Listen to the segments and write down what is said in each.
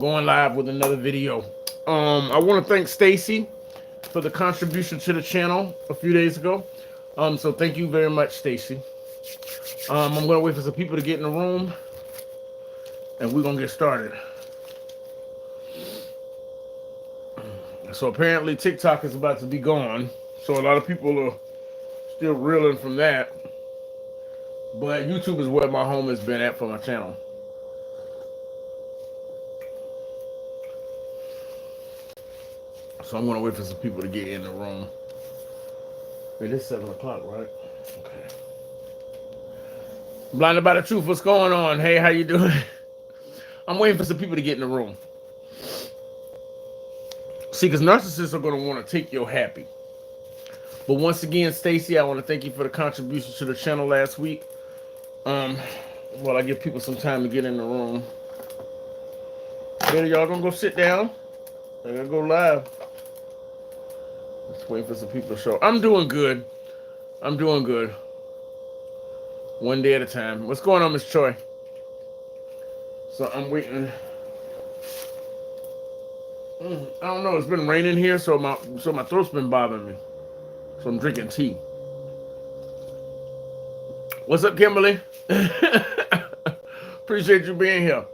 Going live with another video. I want to thank Stacy for the contribution to the channel a few days ago. So thank you very much, Stacy. I'm gonna wait for some people to get in the room, and we're gonna get started. So apparently TikTok is about to be gone, so a lot of people are still reeling from that. But YouTube is where my home has been at for my channel. So I'm gonna wait for some people to get in the room. It is 7 o'clock, right? Okay. Blinded by the truth. What's going on? Hey, how you doing? I'm waiting for some people to get in the room. See, because narcissists are gonna want to take your happy. But once again, Stacy, I want to thank you for the contribution to the channel last week. Well, I give people some time to get in the room. Later, y'all gonna go sit down. I gotta go live. Just waiting for some people to show. I'm doing good. I'm doing good. One day at a time. What's going on, Miss Choi? So I'm waiting. I don't know. It's been raining here, so my throat's been bothering me. So I'm drinking tea. What's up, Kimberly? Appreciate you being here.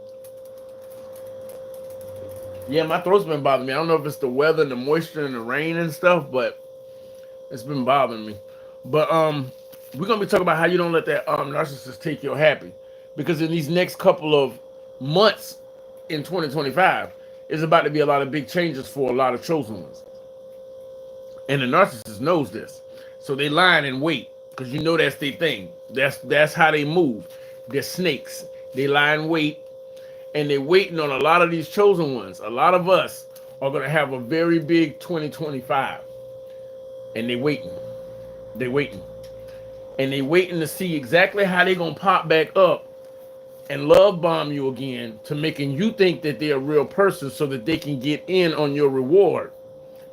Yeah, my throat's been bothering me. I don't know if it's the weather and the moisture and the rain and stuff, but it's been bothering me. But we're gonna be talking about how you don't let that narcissist take your happy, because in these next couple of months in 2025, there's about to be a lot of big changes for a lot of chosen ones, and the narcissist knows this, so they lie and wait, because you know that's their thing. That's how they move. They're snakes. They lie and wait. And they're waiting on a lot of these chosen ones. A lot of us are going to have a very big 2025. And they're waiting. They're waiting. And they're waiting to see exactly how they're going to pop back up and love bomb you again, to making you think that they're a real person so that they can get in on your reward,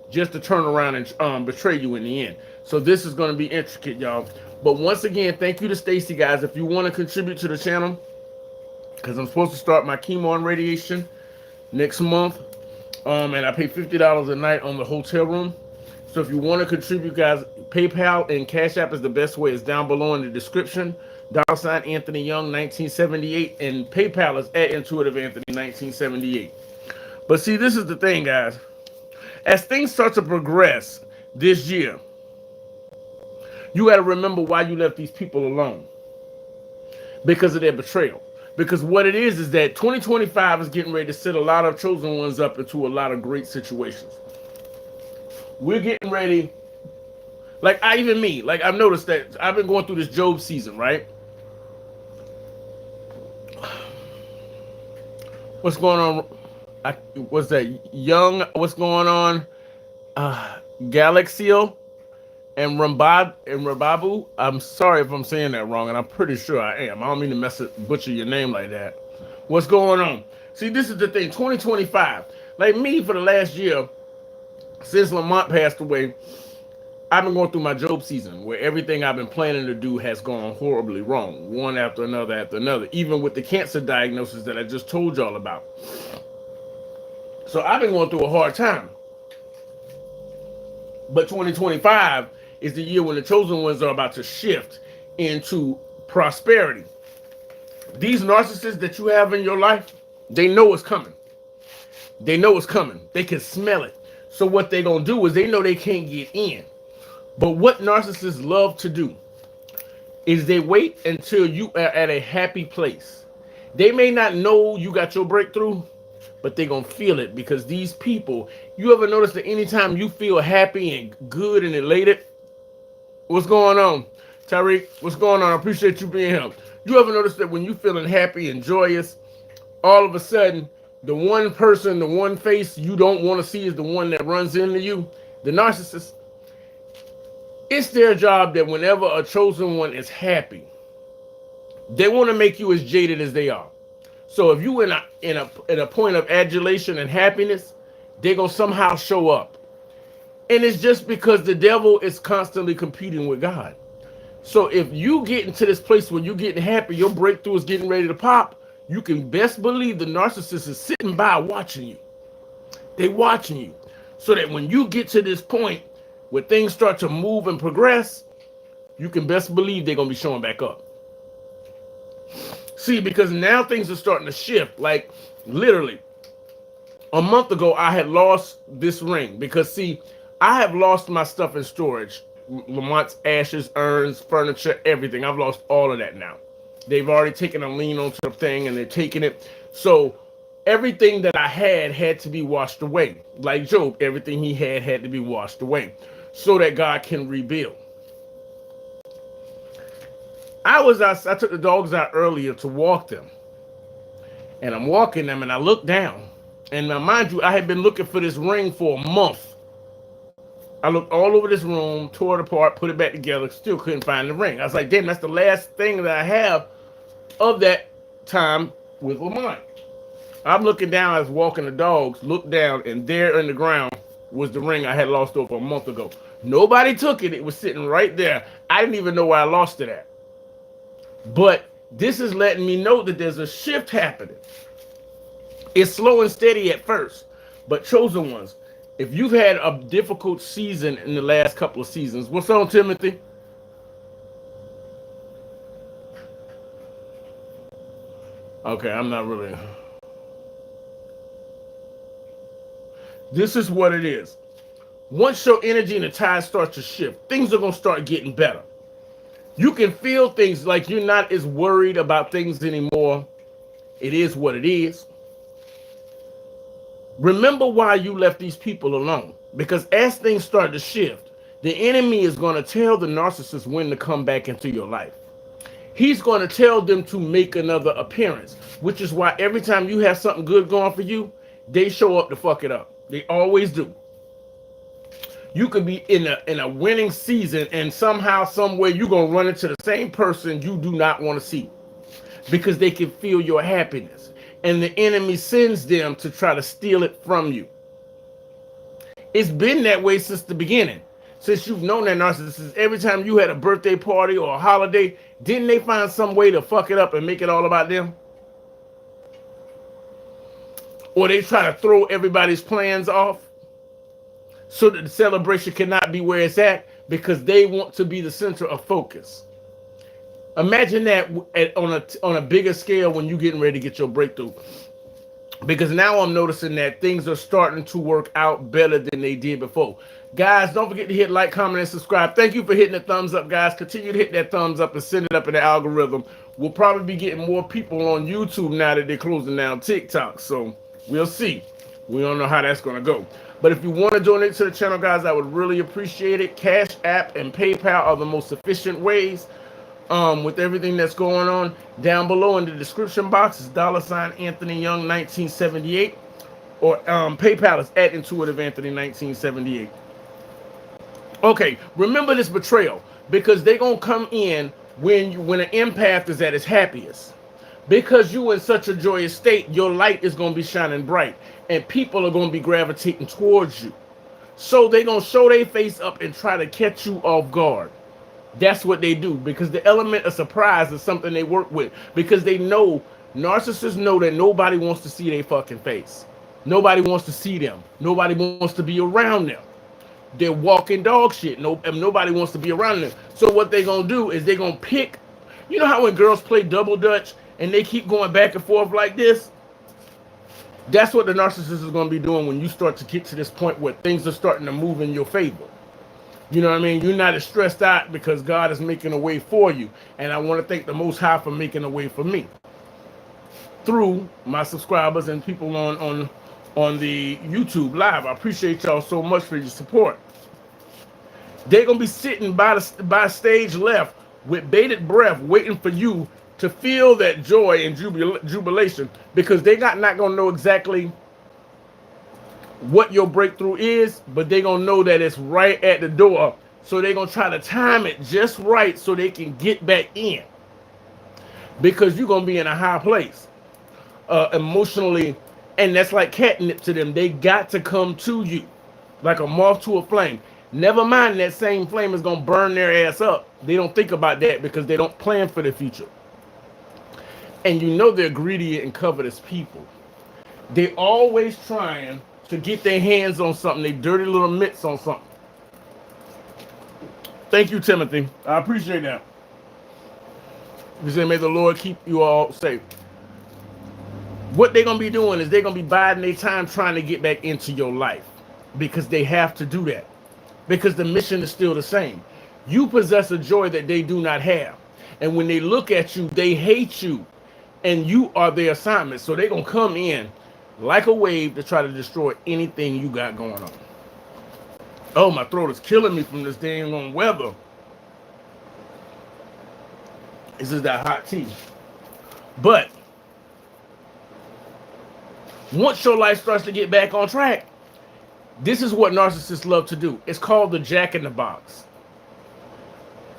just to turn around and betray you in the end. So this is going to be intricate, y'all. But once again, thank you to Stacy, guys. If you want to contribute to the channel, because I'm supposed to start my chemo and radiation next month, and I pay $50 a night on the hotel room. So if you want to contribute, guys, PayPal and Cash App is the best way. It's down below in the description. $ Anthony Young 1978, and PayPal is at Intuitive Anthony 1978. But see, this is the thing, guys. As things start to progress this year, you got to remember why you left these people alone. Because of their betrayal. Because what it is that 2025 is getting ready to set a lot of chosen ones up into a lot of great situations. We're getting ready. Like I've noticed that I've been going through this Job season, right? What's going on? What's that? What's going on? Galaxiel and Rambabu. I'm sorry if I'm saying that wrong, and I'm pretty sure I am. I don't mean to butcher your name like that. What's going on? See, this is the thing. 2025. Like me, for the last year, since Lamont passed away, I've been going through my Job season, where everything I've been planning to do has gone horribly wrong, one after another, even with the cancer diagnosis that I just told y'all about. So I've been going through a hard time. But 2025 is the year when the chosen ones are about to shift into prosperity. These narcissists that you have in your life, they know it's coming. They know it's coming. They can smell it. So what they're going to do is, they know they can't get in. But what narcissists love to do is they wait until you are at a happy place. They may not know you got your breakthrough, but they're going to feel it, because these people, you ever notice that anytime you feel happy and good and elated? What's going on? Tyreek, what's going on? I appreciate you being here. You ever notice that when you're feeling happy and joyous, all of a sudden, the one person, the one face you don't want to see is the one that runs into you? The narcissist. It's their job that whenever a chosen one is happy, they want to make you as jaded as they are. So if you in a point of adulation and happiness, they're going to somehow show up. And it's just because the devil is constantly competing with God. So if you get into this place where you're getting happy, your breakthrough is getting ready to pop, you can best believe the narcissist is sitting by watching you. They watching you. So that when you get to this point where things start to move and progress, you can best believe they're going to be showing back up. See, because now things are starting to shift. Like, literally, a month ago, I had lost this ring. Because, see, I have lost my stuff in storage. Lamont's ashes, urns, furniture, everything. I've lost all of that now. They've already taken a lien onto the thing, and they're taking it. So, everything that I had to be washed away. Like Job, everything he had to be washed away. So that God can rebuild. I took the dogs out earlier to walk them. And I'm walking them and I look down. And now, mind you, I had been looking for this ring for a month. I looked all over this room, tore it apart, put it back together, still couldn't find the ring. I was like, damn, that's the last thing that I have of that time with Lamont. I'm looking down, I was walking the dogs, looked down, and there in the ground was the ring I had lost over a month ago. Nobody took it. It was sitting right there. I didn't even know where I lost it at. But this is letting me know that there's a shift happening. It's slow and steady at first. But chosen ones, if you've had a difficult season in the last couple of seasons, what's on, Timothy? Okay, I'm not really. This is what it is. Once your energy and the tide starts to shift, things are going to start getting better. You can feel things like you're not as worried about things anymore. It is what it is. Remember why you left these people alone. Because as things start to shift, the enemy is going to tell the narcissist when to come back into your life. He's going to tell them to make another appearance, which is why every time you have something good going for you, they show up to fuck it up. They always do. You could be in a winning season and somehow, some way, you're going to run into the same person you do not want to see because they can feel your happiness. And the enemy sends them to try to steal it from you. It's been that way since the beginning. Since you've known that narcissist, every time you had a birthday party or a holiday, didn't they find some way to fuck it up and make it all about them? Or they try to throw everybody's plans off so that the celebration cannot be where it's at because they want to be the center of focus. Imagine that on a bigger scale when you're getting ready to get your breakthrough. Because now I'm noticing that things are starting to work out better than they did before. Guys, don't forget to hit like, comment, and subscribe. Thank you for hitting the thumbs up, guys. Continue to hit that thumbs up and send it up in the algorithm. We'll probably be getting more people on YouTube now that they're closing down TikTok. So we'll see. We don't know how that's going to go. But if you want to donate to the channel, guys, I would really appreciate it. Cash App and PayPal are the most efficient ways. With everything that's going on down below in the description box is $ Anthony Young 1978, or PayPal is at Intuitive Anthony 1978. Okay, remember this betrayal because they're gonna come in when an empath is at its happiest. Because you in such a joyous state, your light is gonna be shining bright, and people are gonna be gravitating towards you. So they're gonna show their face up and try to catch you off guard. That's what they do because the element of surprise is something they work with because they know, narcissists know that nobody wants to see their fucking face. Nobody wants to see them. Nobody wants to be around them. They're walking dog shit. Nobody wants to be around them. So what they're going to do is they're going to pick, you know how when girls play double dutch and they keep going back and forth like this? That's what the narcissist is going to be doing when you start to get to this point where things are starting to move in your favor. You know what I mean? You're not as stressed out because God is making a way for you. And I want to thank the Most High for making a way for me through my subscribers and people on the YouTube live. I appreciate y'all so much for your support. They're going to be sitting by stage left with bated breath waiting for you to feel that joy and jubilation because they're not going to know exactly what your breakthrough is, but they're going to know that it's right at the door. So they're going to try to time it just right so they can get back in. Because you're going to be in a high place emotionally. And that's like catnip to them. They got to come to you like a moth to a flame. Never mind that same flame is going to burn their ass up. They don't think about that because they don't plan for the future. And you know they're greedy and covetous people. They always trying to get their hands on something, they dirty little mitts on something. Thank you, Timothy. I appreciate that. You say, may the Lord keep you all safe. What they're going to be doing is they're going to be biding their time trying to get back into your life because they have to do that. Because the mission is still the same. You possess a joy that they do not have. And when they look at you, they hate you. And you are their assignment. So they're going to come in like a wave to try to destroy anything you got going on. Oh, my throat is killing me from this dang weather. This is that hot tea. But once your life starts to get back on track, this is what narcissists love to do. It's called the Jack in the Box.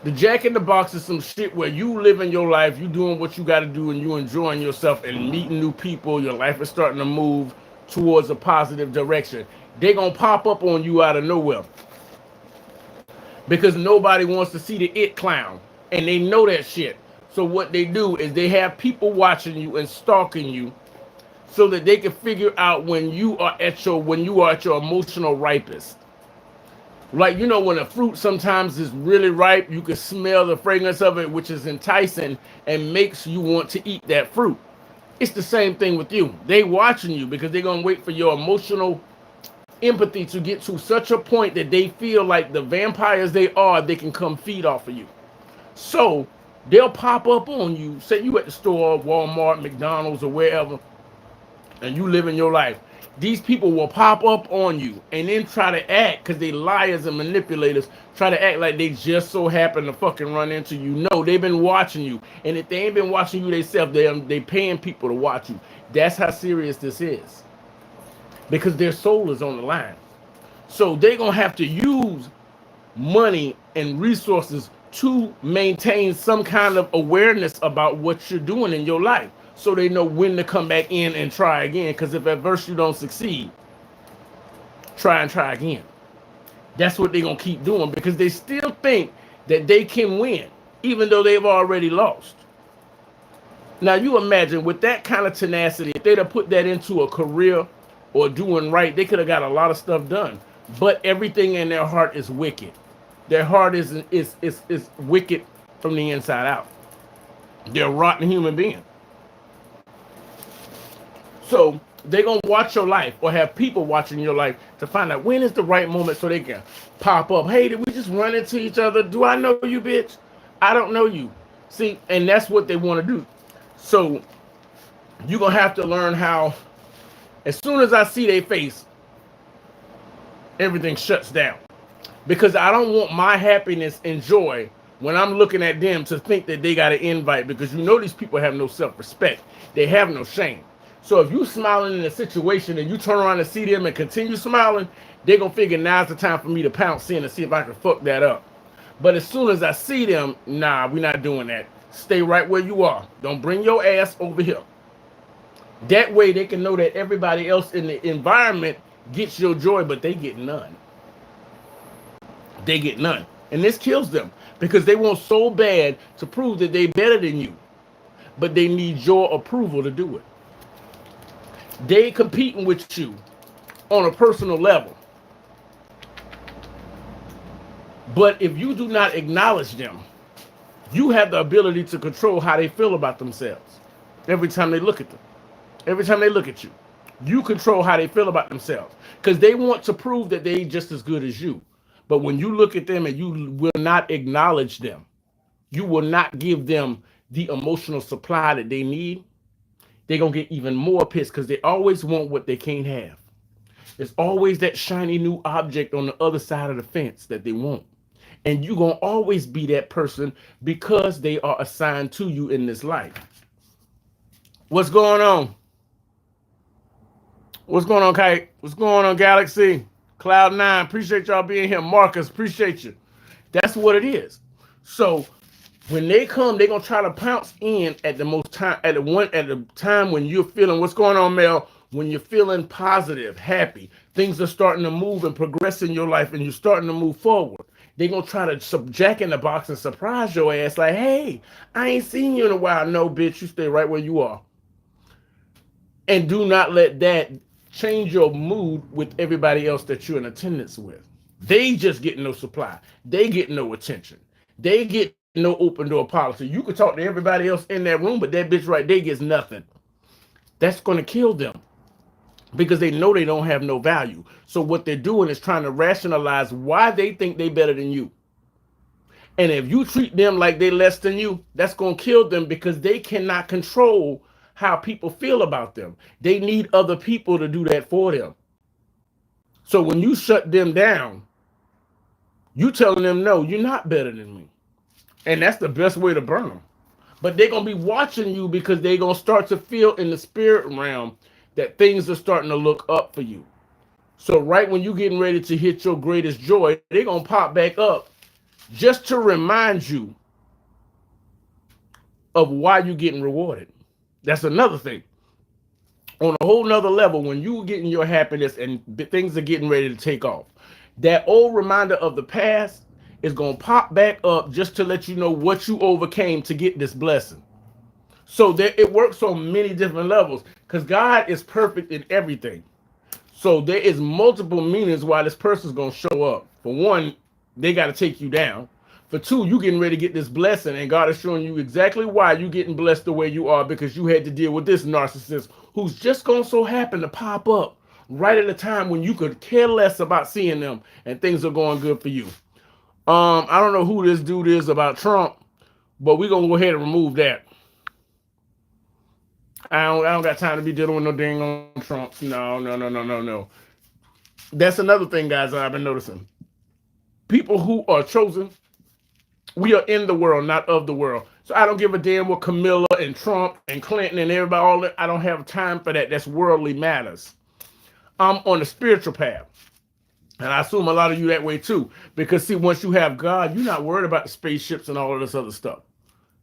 The Jack in the Box is some shit where you living your life, you doing what you got to do, and you enjoying yourself and meeting new people. Your life is starting to move towards a positive direction. They're going to pop up on you out of nowhere because nobody wants to see the it clown, and they know that shit. So what they do is they have people watching you and stalking you so that they can figure out when you are at your emotional ripest. Like, you know, when a fruit sometimes is really ripe, you can smell the fragrance of it, which is enticing and makes you want to eat that fruit. It's the same thing with you. They watching you because they're going to wait for your emotional empathy to get to such a point that they feel like the vampires they are, they can come feed off of you. So they'll pop up on you, say you at the store, Walmart, McDonald's, or wherever, and you living your life. These people will pop up on you and then try to act, because they liars and manipulators, try to act like they just so happen to fucking run into you. No, they've been watching you. And if they ain't been watching you themselves, they paying people to watch you. That's how serious this is. Because their soul is on the line. So they're going to have to use money and resources to maintain some kind of awareness about what you're doing in your life, so they know when to come back in and try again. Because if at first you don't succeed, try again. That's what they're going to keep doing, because they still think that they can win, even though they've already lost. Now, you imagine with that kind of tenacity, if they'd have put that into a career or doing right, they could have got a lot of stuff done. But everything in their heart is wicked. Their heart is wicked from the inside out. They're a rotten human being. So they're going to watch your life, or have people watching your life, to find out when is the right moment so they can pop up. Hey, did we just run into each other? Do I know you, bitch? I don't know you. See, and that's what they want to do. So you're going to have to learn how, as soon as I see their face, everything shuts down. Because I don't want my happiness and joy when I'm looking at them to think that they got an invite, because you know these people have no self-respect. They have no shame. So if you smiling in a situation and you turn around and see them and continue smiling, they're going to figure now's the time for me to pounce in and see if I can fuck that up. But as soon as I see them, nah, we're not doing that. Stay right where you are. Don't bring your ass over here. That way they can know that everybody else in the environment gets your joy, but they get none. They get none. And this kills them, because they want so bad to prove that they're better than you. But they need your approval to do it. They competing with you on a personal level. But if you do not acknowledge them, you have the ability to control how they feel about themselves. Every time they look at them. Every time they look at you. You control how they feel about themselves. Because they want to prove that they just as good as you. But when you look at them and you will not acknowledge them, you will not give them the emotional supply that they need, they're going to get even more pissed, because they always want what they can't have. There's always that shiny new object on the other side of the fence that they want. And you're going to always be that person, because they are assigned to you in this life. What's going on? What's going on, Kite? What's going on, Galaxy? Cloud9, appreciate y'all being here. Marcus, appreciate you. That's what it is. So when they come, they're gonna try to pounce in at the time when you're feeling, what's going on, Mel? When you're feeling positive, happy, things are starting to move and progress in your life, and you're starting to move forward. They gonna try to jack in the box and surprise your ass like, hey, I ain't seen you in a while. No, bitch, you stay right where you are. And do not let that change your mood with everybody else that you're in attendance with. They just get no supply. They get no attention. They get no open door policy. You could talk to everybody else in that room, but that bitch right there gets nothing. That's going to kill them because they know they don't have no value. So what they're doing is trying to rationalize why they think they better than you. And if you treat them like they less than you, that's going to kill them because they cannot control how people feel about them. They need other people to do that for them. So when you shut them down, you telling them, no, you're not better than me. And that's the best way to burn them. But they're going to be watching you because they're going to start to feel in the spirit realm that things are starting to look up for you. So right when you're getting ready to hit your greatest joy, they're going to pop back up just to remind you of why you're getting rewarded. That's another thing. On a whole nother level, when you're getting your happiness and things are getting ready to take off, that old reminder of the past is going to pop back up just to let you know what you overcame to get this blessing. So that it works on many different levels because God is perfect in everything. So there is multiple meanings why this person's going to show up. For one, they got to take you down. For two, you getting ready to get this blessing, and God is showing you exactly why you getting blessed the way you are because you had to deal with this narcissist who's just going to so happen to pop up right at a time when you could care less about seeing them and things are going good for you. I don't know who this dude is about Trump, but we're going to go ahead and remove that. I don't got time to be dealing with no dang on Trumps. No. That's another thing, guys, that I've been noticing. People who are chosen, we are in the world, not of the world. So I don't give a damn what Camilla and Trump and Clinton and everybody, all that. I don't have time for that. That's worldly matters. I'm on the spiritual path. And I assume a lot of you that way too. Because see, once you have God, you're not worried about the spaceships and all of this other stuff.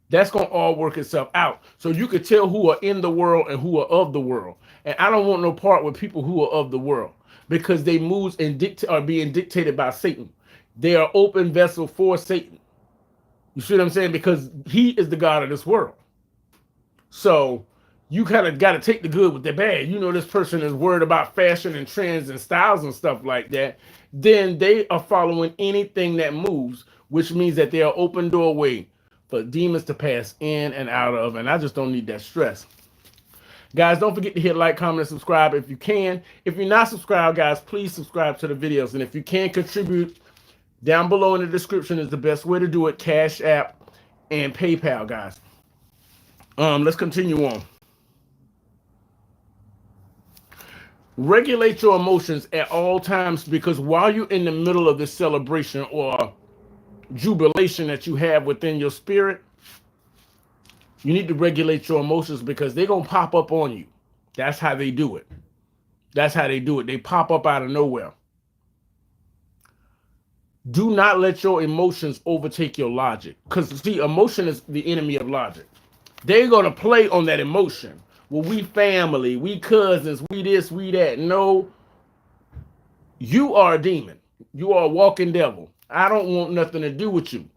That's going to all work itself out. So you can tell who are in the world and who are of the world. And I don't want no part with people who are of the world because they moves and are being dictated by Satan. They are open vessel for Satan. You see what I'm saying? Because he is the God of this world. So you kind of got to take the good with the bad. You know, this person is worried about fashion and trends and styles and stuff like that. Then they are following anything that moves, which means that they are open doorway for demons to pass in and out of. And I just don't need that stress. Guys, don't forget to hit like, comment, and subscribe if you can. If you're not subscribed, guys, please subscribe to the videos. And if you can contribute, down below in the description is the best way to do it. Cash App and PayPal, guys. Let's continue on. Regulate your emotions at all times because while you're in the middle of this celebration or jubilation that you have within your spirit, you need to regulate your emotions because they're going to pop up on you. That's how they do it. That's how they do it. They pop up out of nowhere. Do not let your emotions overtake your logic. Because, see, emotion is the enemy of logic. They're going to play on that emotion. Well, we family, we cousins, we this, we that. No, you are a demon. You are a walking devil. I don't want nothing to do with you.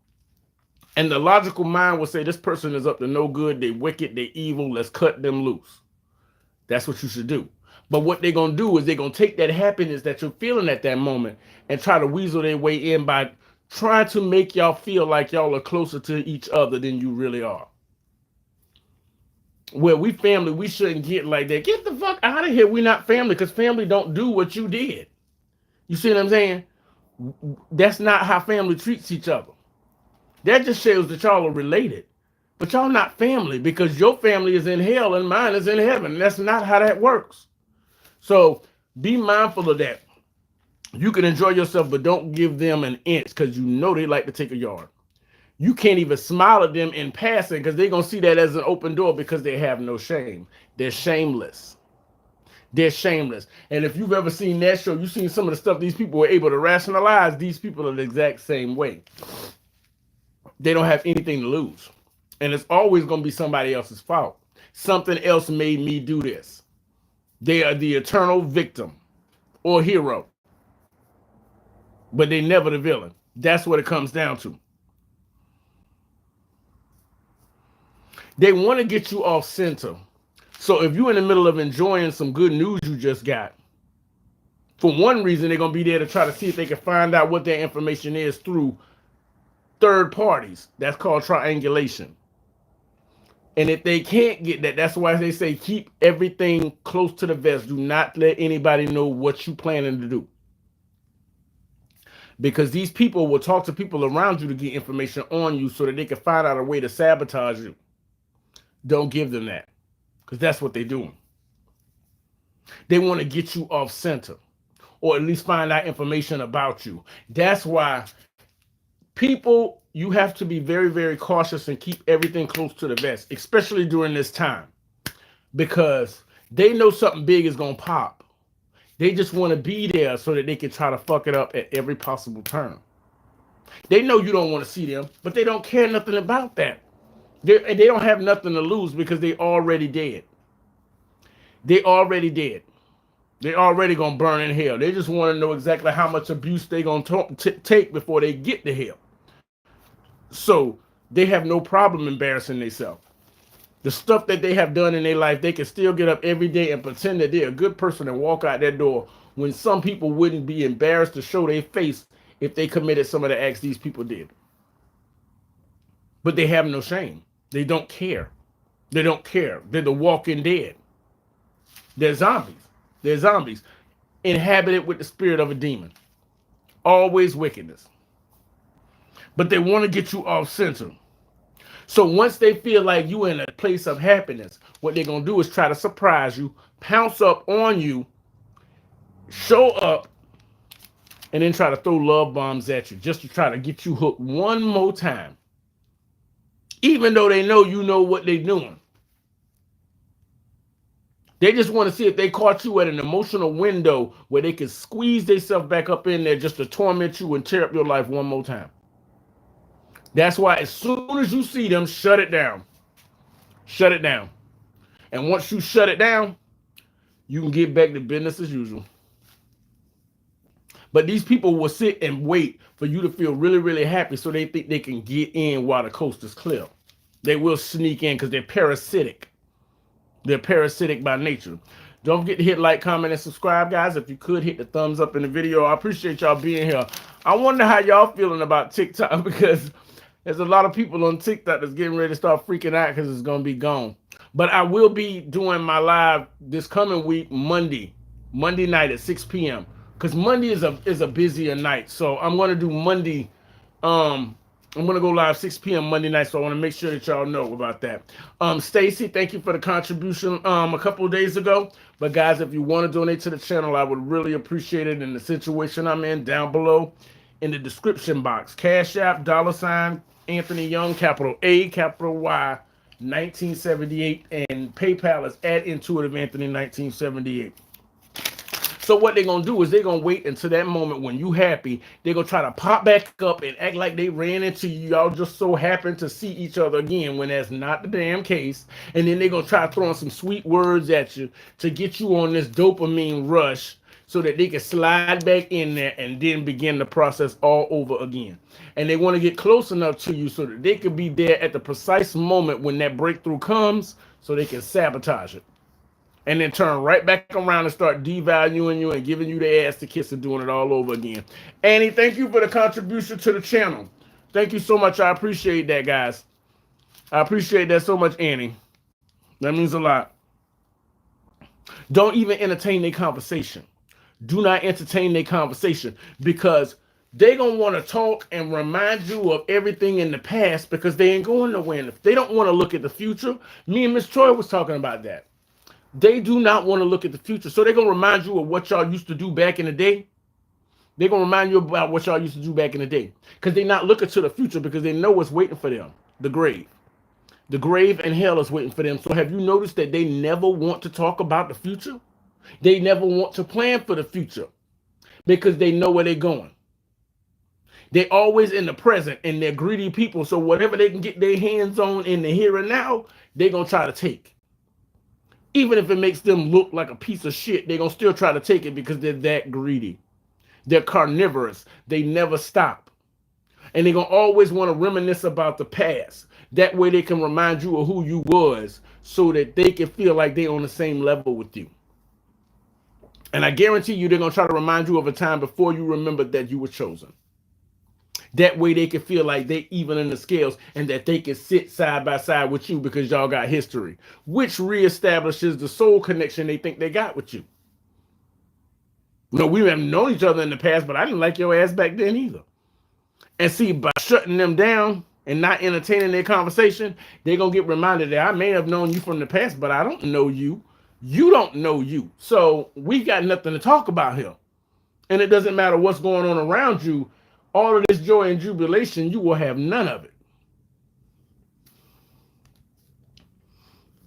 And the logical mind will say, this person is up to no good. They wicked, they evil. Let's cut them loose. That's what you should do. But what they're going to do is they're going to take that happiness that you're feeling at that moment and try to weasel their way in by trying to make y'all feel like y'all are closer to each other than you really are. Well, we family, we shouldn't get like that. Get the fuck out of here. We're not family because family don't do what you did. You see what I'm saying? That's not how family treats each other. That just shows that y'all are related. But y'all not family because your family is in hell and mine is in heaven. That's not how that works. So be mindful of that. You can enjoy yourself, but don't give them an inch because you know they like to take a yard. You can't even smile at them in passing because they're going to see that as an open door because they have no shame. They're shameless. They're shameless. And if you've ever seen that show, you've seen some of the stuff these people were able to rationalize. These people are the exact same way. They don't have anything to lose. And it's always going to be somebody else's fault. Something else made me do this. They are the eternal victim or hero. But they never the villain. That's what it comes down to. They want to get you off center. So if you're in the middle of enjoying some good news you just got, for one reason, they're going to be there to try to see if they can find out what their information is through third parties. That's called triangulation. And if they can't get that, that's why they say keep everything close to the vest. Do not let anybody know what you're planning to do. Because these people will talk to people around you to get information on you so that they can find out a way to sabotage you. Don't give them that, because that's what they're doing. They want to get you off center, or at least find out information about you. That's why people, you have to be very, very cautious and keep everything close to the vest, especially during this time, because they know something big is going to pop. They just want to be there so that they can try to fuck it up at every possible turn. They know you don't want to see them, but they don't care nothing about that. They don't have nothing to lose because they already dead. They already dead. They already going to burn in hell. They just want to know exactly how much abuse they going to take before they get to hell. So they have no problem embarrassing themselves. The stuff that they have done in their life, they can still get up every day and pretend that they're a good person and walk out that door, when some people wouldn't be embarrassed to show their face if they committed some of the acts these people did. But they have no shame. They don't care. They don't care. They're the walking dead. They're zombies. They're zombies inhabited with the spirit of a demon. Always wickedness. But they want to get you off center. So once they feel like you in a place of happiness, what they're going to do is try to surprise you, pounce up on you, show up, and then try to throw love bombs at you just to try to get you hooked one more time. Even though they know you know what they're doing. They just want to see if they caught you at an emotional window where they can squeeze themselves back up in there just to torment you and tear up your life one more time. That's why as soon as you see them, shut it down. Shut it down. And once you shut it down, you can get back to business as usual. But these people will sit and wait for you to feel really, really happy so they think they can get in while the coast is clear. They will sneak in because they're parasitic. They're parasitic by nature. Don't forget to hit like, comment, and subscribe, guys. If you could, hit the thumbs up in the video. I appreciate y'all being here. I wonder how y'all feeling about TikTok, because there's a lot of people on TikTok that's getting ready to start freaking out because it's going to be gone. But I will be doing my live this coming week, Monday night at 6 p.m. Because Monday is a busier night. So I'm going to do Monday. I'm going to go live 6 p.m. Monday night. So I want to make sure that y'all know about that. Stacy, thank you for the contribution a couple of days ago. But guys, if you want to donate to the channel, I would really appreciate it in the situation I'm in down below in the description box. Cash App, $ Anthony Young, capital A, capital Y, 1978, and PayPal is at Intuitive Anthony 1978. So what they're going to do is they're going to wait until that moment when you happy. They're going to try to pop back up and act like they ran into you. Y'all just so happen to see each other again when that's not the damn case. And then they're going to try throwing some sweet words at you to get you on this dopamine rush so that they can slide back in there and then begin the process all over again. And they want to get close enough to you so that they can be there at the precise moment when that breakthrough comes so they can sabotage it. And then turn right back around and start devaluing you and giving you the ass to kiss and doing it all over again. Annie, thank you for the contribution to the channel. Thank you so much. I appreciate that, guys. I appreciate that so much, Annie. That means a lot. Don't even entertain their conversation. Do not entertain their conversation, because they're going to want to talk and remind you of everything in the past because they ain't going nowhere. They don't want to look at the future. Me and Miss Troy was talking about that. They do not want to look at the future. So they're going to remind you of what y'all used to do back in the day. They're going to remind you about what y'all used to do back in the day, because they're not looking to the future because they know what's waiting for them. The grave. The grave and hell is waiting for them. So have you noticed that they never want to talk about the future? They never want to plan for the future because they know where they're going. They're always in the present, and they're greedy people. So whatever they can get their hands on in the here and now, they're going to try to take. Even if it makes them look like a piece of shit, they're going to still try to take it because they're that greedy. They're carnivorous. They never stop. And they're going to always want to reminisce about the past. That way they can remind you of who you was so that they can feel like they're on the same level with you. And I guarantee you they're going to try to remind you of a time before you remembered that you were chosen. That way they can feel like they even in the scales and that they can sit side by side with you because y'all got history, which reestablishes the soul connection they think they got with you. No, we haven't known each other in the past, but I didn't like your ass back then either. And see, by shutting them down and not entertaining their conversation, they're going to get reminded that I may have known you from the past, but I don't know you. You don't know you. So we got nothing to talk about here. And it doesn't matter what's going on around you. All of this joy and jubilation, you will have none of it.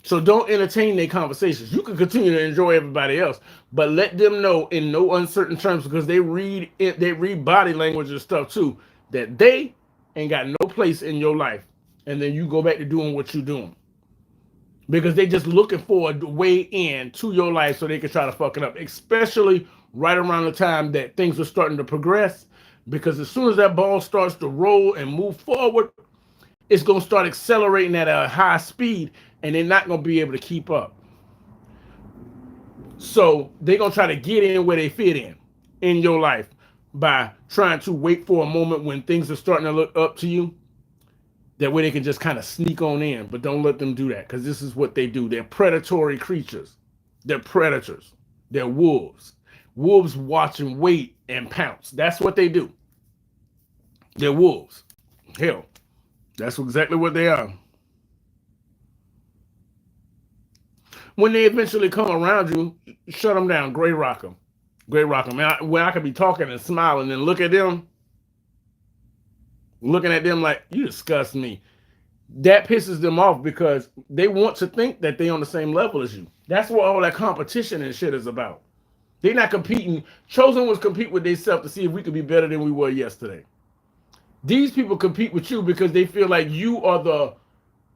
So don't entertain their conversations. You can continue to enjoy everybody else, but let them know in no uncertain terms, because they read body language and stuff too, that they ain't got no place in your life. And then you go back to doing what you're doing. Because they just looking for a way in to your life so they can try to fuck it up, especially right around the time that things are starting to progress. Because as soon as that ball starts to roll and move forward, it's going to start accelerating at a high speed, and they're not going to be able to keep up. So they're going to try to get in where they fit in your life by trying to wait for a moment when things are starting to look up to you. That way they can just kind of sneak on in, but don't let them do that, because this is what they do. They're predatory creatures. They're predators. They're wolves. Wolves watch and wait and pounce. That's what they do. They're wolves. Hell, that's exactly what they are. When they eventually come around you, shut them down. Gray rock them. Gray rock them. When I could be talking and smiling and look at them, looking at them like, you disgust me. That pisses them off because they want to think that they're on the same level as you. That's what all that competition and shit is about. They're not competing. Chosen ones compete with themselves to see if we could be better than we were yesterday. These people compete with you because they feel like you are the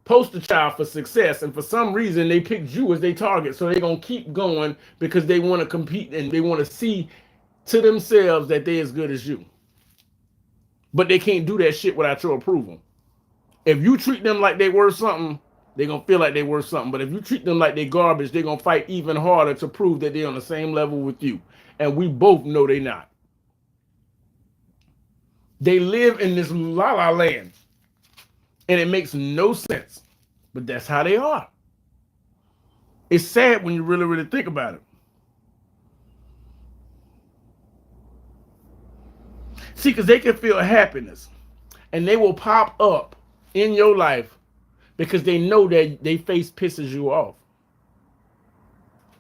poster child for success. And for some reason, they picked you as their target. So they're going to keep going because they want to compete and they want to see to themselves that they're as good as you. But they can't do that shit without your approval. If you treat them like they worth something, they're going to feel like they worth something. But if you treat them like they're garbage, they're going to fight even harder to prove that they're on the same level with you. And we both know they're not. They live in this la-la land. And it makes no sense. But that's how they are. It's sad when you really, really think about it. See, because they can feel happiness. And they will pop up in your life because they know that their face pisses you off.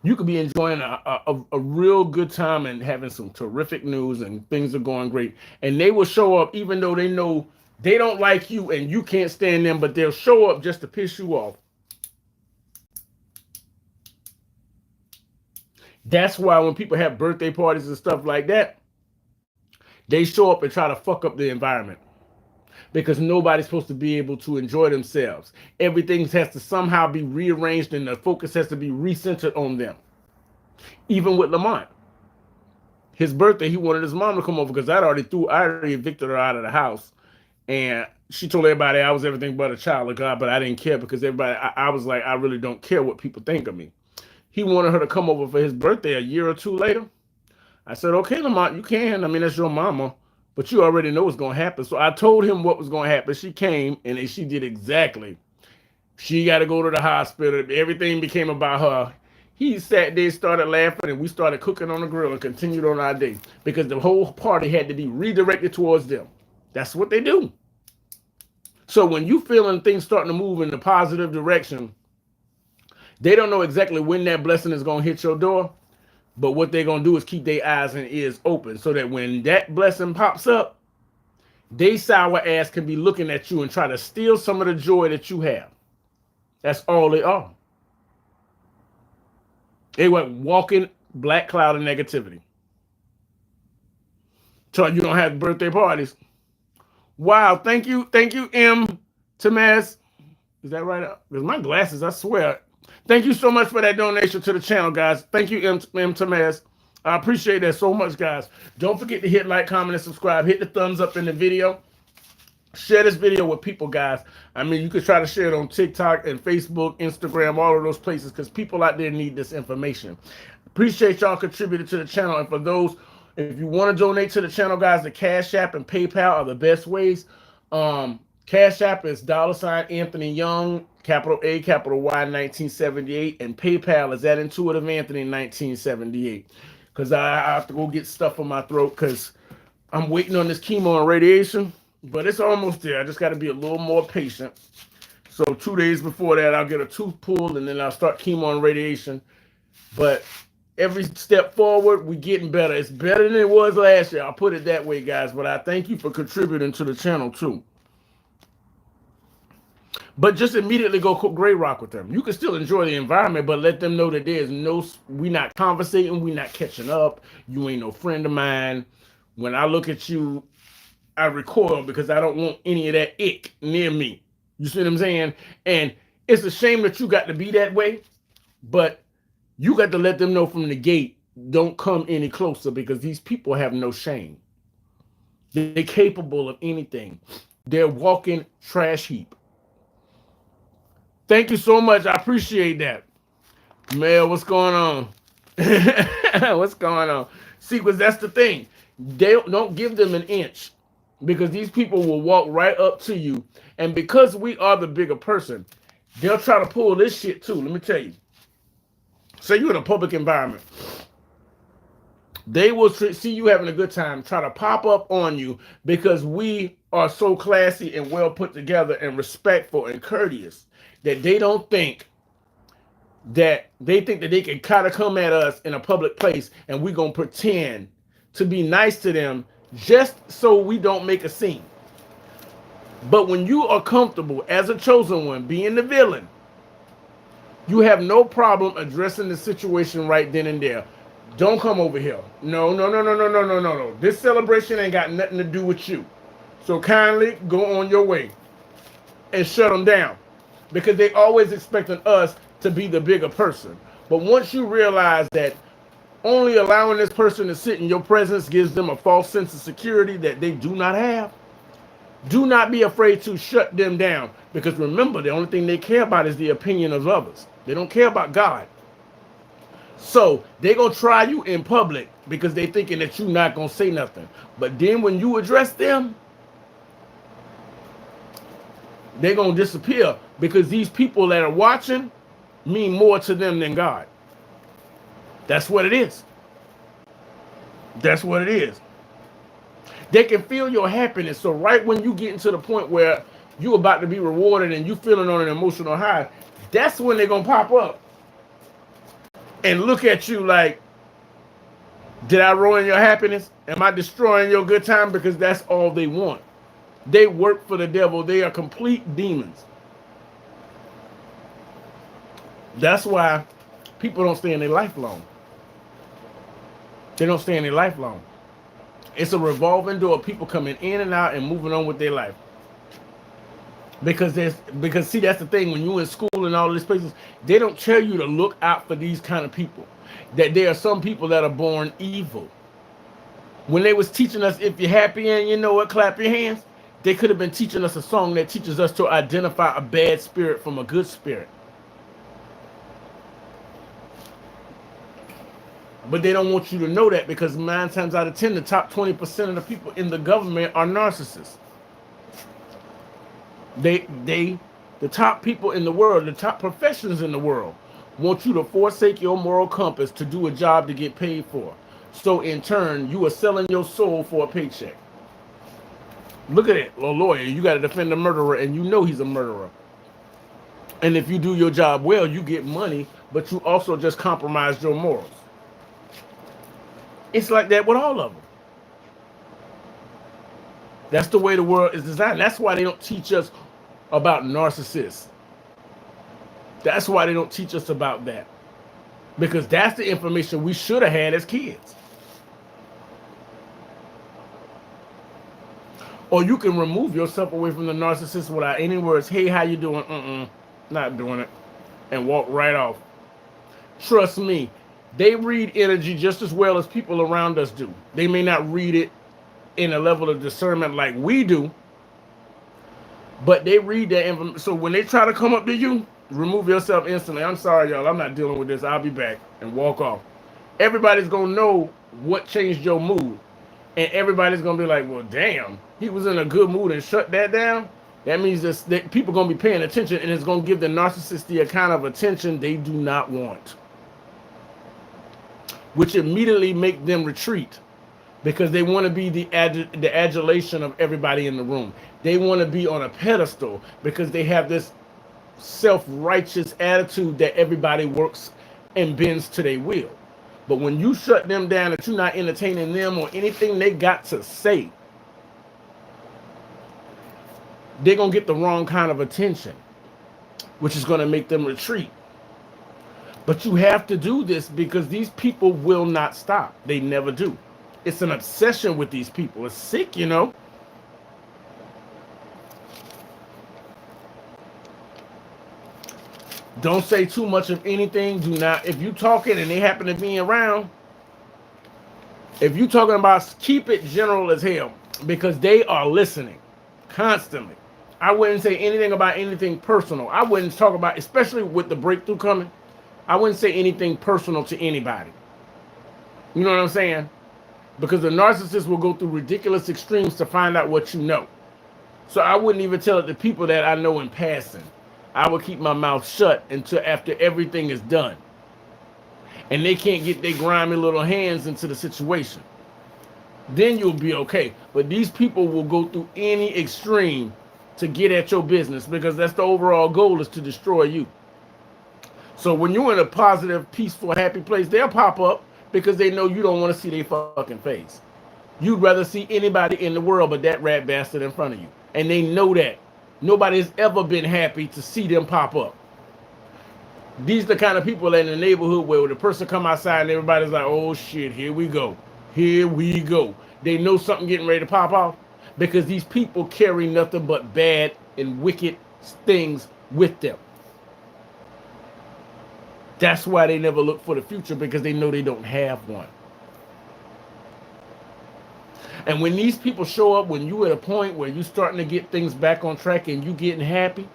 You could be enjoying a real good time and having some terrific news and things are going great. And they will show up even though they know they don't like you and you can't stand them, but they'll show up just to piss you off. That's why when people have birthday parties and stuff like that, they show up and try to fuck up the environment. Because nobody's supposed to be able to enjoy themselves. Everything has to somehow be rearranged and the focus has to be recentered on them. Even with Lamont. His birthday, he wanted his mom to come over because I already evicted her out of the house. And she told everybody I was everything but a child of God, but I didn't care because everybody, I was like, I really don't care what people think of me. He wanted her to come over for his birthday a year or two later. I said, okay, Lamont, you can. I mean, that's your mama. But you already know what's going to happen. So I told him what was going to happen. She came, and she did exactly. She got to go to the hospital. Everything became about her. He sat there, started laughing, and we started cooking on the grill and continued on our day. Because the whole party had to be redirected towards them. That's what they do. So when you feeling things starting to move in the positive direction, they don't know exactly when that blessing is going to hit your door. But what they're going to do is keep their eyes and ears open so that when that blessing pops up, they sour ass can be looking at you and try to steal some of the joy that you have. That's all they are. They went walking black cloud of negativity. So you don't have birthday parties. Wow. Thank you, M. Tomas. Is that right? Because my glasses, I swear. Thank you so much for that donation to the channel, guys. Thank you, M. Tomas. I appreciate that so much, guys. Don't forget to hit like, comment, and subscribe. Hit the thumbs up in the video. Share this video with people, guys. I mean, you could try to share it on TikTok and Facebook, Instagram, all of those places, because people out there need this information. Appreciate y'all contributing to the channel. And for those, if you want to donate to the channel, guys, the Cash App and PayPal are the best ways. Cash App is $Anthony Young, capital A, capital Y, 1978. And PayPal is at Intuitive Anthony, 1978. Because I have to go get stuff in my throat because I'm waiting on this chemo and radiation. But it's almost there. I just got to be a little more patient. So 2 days before that, I'll get a tooth pulled, and then I'll start chemo and radiation. But every step forward, we're getting better. It's better than it was last year. I'll put it that way, guys. But I thank you for contributing to the channel, too. But just immediately go cook Grey Rock with them. You can still enjoy the environment, but let them know that there's no, we not conversating, we not catching up. You ain't no friend of mine. When I look at you, I recoil because I don't want any of that ick near me. You see what I'm saying? And it's a shame that you got to be that way, but you got to let them know from the gate, don't come any closer, because these people have no shame. They're capable of anything. They're walking trash heap. Thank you so much. I appreciate that. Mel, what's going on? What's going on? See, because that's the thing. They don't give them an inch, because these people will walk right up to you. And because we are the bigger person, they'll try to pull this shit too. Let me tell you. Say you're in a public environment. They will see you having a good time, try to pop up on you, because we are so classy and well put together and respectful and courteous that they don't think that they can kind of come at us in a public place and we're going to pretend to be nice to them just so we don't make a scene. But when you are comfortable as a chosen one, being the villain, you have no problem addressing the situation right then and there. Don't come over here. No. This celebration ain't got nothing to do with you. So kindly go on your way and shut them down, because they always expecting us to be the bigger person. But once you realize that only allowing this person to sit in your presence gives them a false sense of security that they do not have, do not be afraid to shut them down. Because remember, the only thing they care about is the opinion of others. They don't care about God. So they're going to try you in public because they're thinking that you're not going to say nothing. But then when you address them, they're going to disappear, because these people that are watching mean more to them than God. That's what it is. That's what it is. They can feel your happiness. So right when you get into the point where you're about to be rewarded and you feeling on an emotional high, that's when they're going to pop up and look at you like, did I ruin your happiness? Am I destroying your good time? Because that's all they want. They work for the devil. They are complete demons. That's why people don't stay in their life long. They don't stay in their life long. It's a revolving door of people coming in and out and moving on with their life. Because see, that's the thing. When you're in school and all these places, they don't tell you to look out for these kind of people. That there are some people that are born evil. When they was teaching us, if you're happy and you know it, clap your hands, they could have been teaching us a song that teaches us to identify a bad spirit from a good spirit. But they don't want you to know that, because 9 times out of 10, the top 20% of the people in the government are narcissists. The top people in the world, the top professions in the world, want you to forsake your moral compass to do a job to get paid for. So in turn, you are selling your soul for a paycheck. Look at it, a lawyer. You got to defend a murderer, and you know he's a murderer. And if you do your job well, you get money, but you also just compromised your morals. It's like that with all of them. That's the way the world is designed. That's why they don't teach us about narcissists. That's why they don't teach us about that. Because that's the information we should have had as kids. Or you can remove yourself away from the narcissist without any words. Hey, how you doing? Not doing it. And walk right off. Trust me, they read energy just as well as people around us do. They may not read it in a level of discernment like we do, But they read that information. So when they try to come up to you, remove yourself instantly. I'm sorry, y'all. I'm not dealing with this. I'll be back, and walk off. Everybody's gonna know what changed your mood, and everybody's gonna be like, "Well, damn, he was in a good mood and shut that down." That means that people gonna be paying attention, and it's gonna give the narcissist the kind of attention they do not want, which immediately make them retreat because they want to be the adulation of everybody in the room. They want to be on a pedestal because they have this self-righteous attitude that everybody works and bends to their will. But when you shut them down, that you're not entertaining them or anything they got to say, they're going to get the wrong kind of attention, which is going to make them retreat. But you have to do this because these people will not stop. They never do. It's an obsession with these people. It's sick, you know. Don't say too much of anything. Do not, if you talking and they happen to be around, if you talking about, keep it general as hell because they are listening constantly. I wouldn't say anything about anything personal. I wouldn't talk about, especially with the breakthrough coming, I wouldn't say anything personal to anybody. You know what I'm saying? Because the narcissist will go through ridiculous extremes to find out what you know. So I wouldn't even tell it to people that I know in passing. I would keep my mouth shut until after everything is done. And they can't get their grimy little hands into the situation. Then you'll be okay. But these people will go through any extreme to get at your business because that's the overall goal, is to destroy you. So when you're in a positive, peaceful, happy place, they'll pop up because they know you don't want to see their fucking face. You'd rather see anybody in the world but that rat bastard in front of you. And they know that. Nobody's ever been happy to see them pop up. These are the kind of people in the neighborhood where the person come outside and everybody's like, oh shit, here we go. Here we go. They know something getting ready to pop off because these people carry nothing but bad and wicked things with them. That's why they never look for the future, because they know they don't have one. And when these people show up, when you're at a point where you're starting to get things back on track and you getting happy,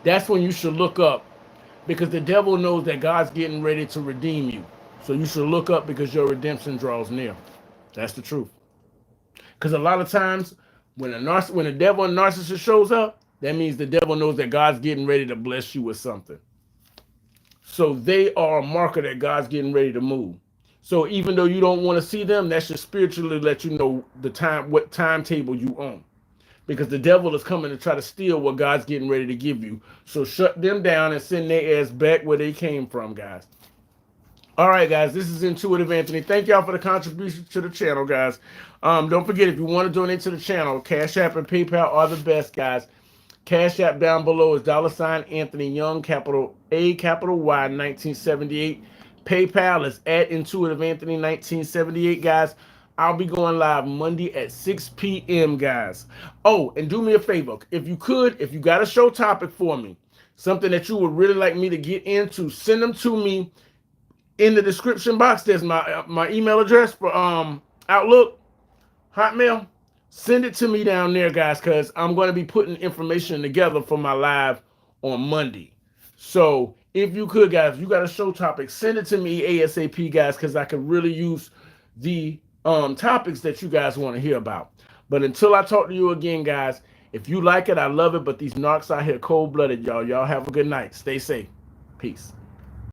that's when you should look up, because the devil knows that God's getting ready to redeem you. So you should look up because your redemption draws near. That's the truth. Because a lot of times when the devil and narcissist shows up, that means the devil knows that God's getting ready to bless you with something. So they are a marker that God's getting ready to move. So even though you don't want to see them, that should spiritually let you know the time, what timetable you on. Because the devil is coming to try to steal what God's getting ready to give you. So shut them down and send their ass back where they came from, guys. All right, guys, this is Intuitive Anthony. Thank y'all for the contribution to the channel, guys. Don't forget, if you want to donate to the channel, Cash App and PayPal are the best, guys. Cash App down below is $ Anthony Young, capital A, capital Y, 1978. PayPal is at Intuitive Anthony 1978, guys. I'll be going live Monday at 6 p.m., guys. Oh, and do me a favor. If you got a show topic for me, something that you would really like me to get into, send them to me in the description box. There's my email address for Outlook, Hotmail. Send it to me down there, guys, because I'm going to be putting information together for my live on Monday. So if you could, guys, if you got a show topic, send it to me ASAP, guys, because I could really use the topics that you guys want to hear about. But until I talk to you again, guys, if you like it, I love it. But these narcs out here cold-blooded, y'all. Y'all have a good night. Stay safe. Peace.